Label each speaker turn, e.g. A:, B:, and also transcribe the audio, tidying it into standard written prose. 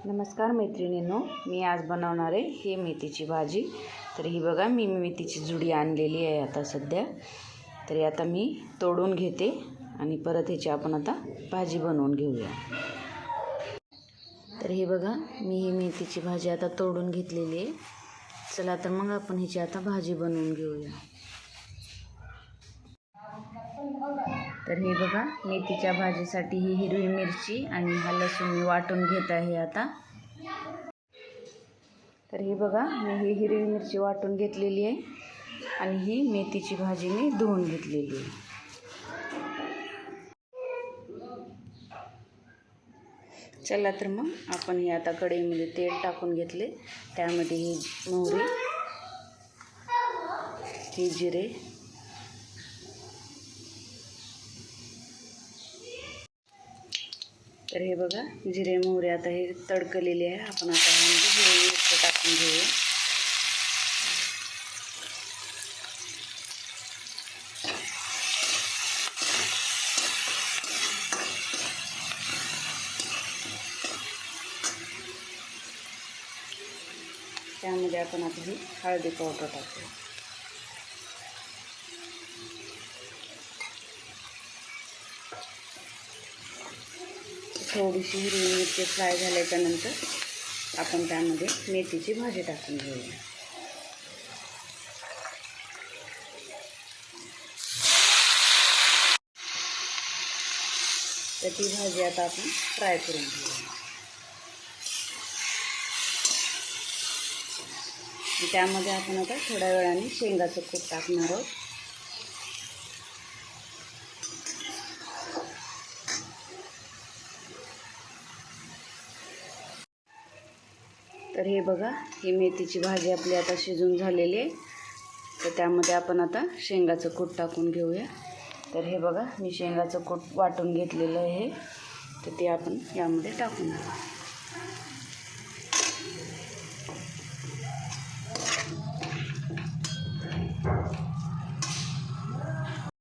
A: नमस्कार मैत्रिणींनो, मी आज बनवणार आहे ही मेथीची भाजी। तर ही बघा मी मेथीची जुडी आणलेली आहे आता सध्या। तर आता मी तोडून घेते आणि परत ह्याची आपण आता भाजी बनवून घेऊया। तर हे बघा मी ही मेथीची भाजी आता तोडून घेतलेली आहे। चला तर मग आपण ह्याची आता भाजी बनवून घेऊया। तर हे बघा मेथीच्या भाजीसाठी ही हिरवी मिरची आणि हा लसूण मी वाटून घेत आहे आता। तर हे बघा मी ही हिरवी मिरची वाटून घेतलेली आहे आणि ही मेथीची भाजी मी धुवून घेतलेली आहे। चला तर मग आपण हे आता कढईमध्ये तेल टाकून घेतले, त्यामध्ये ही मोहरी, ही जिरे, तर हे बघा जिरे मोहरी आता हे तडकलेले आहे। आपण आता ह्यामध्ये हिरवी मिरची टाकून घेऊया। त्यामध्ये आपण आता ही हळदी पावडर टाकूया। थोडीशी हिरवी मिरची फ्राय झाल्याच्या नंतर आपण त्यामध्ये मेथीची भाजी टाकून घेऊया। तर ती भाजी आता आपण फ्राय करून घेऊया। त्यामध्ये आपण आता थोड्या वेळाने शेंगाचं कूट टाकणार आहोत। तर हे बघा ही मेथीची भाजी आपली आता शिजून झालेली आहे। तर त्यामध्ये आपण आता शेंगाचं कूट टाकून घेऊया। तर हे बघा मी शेंगाचं कूट वाटून घेतलेलं आहे, तर ते आपण यामध्ये टाकून घेऊ।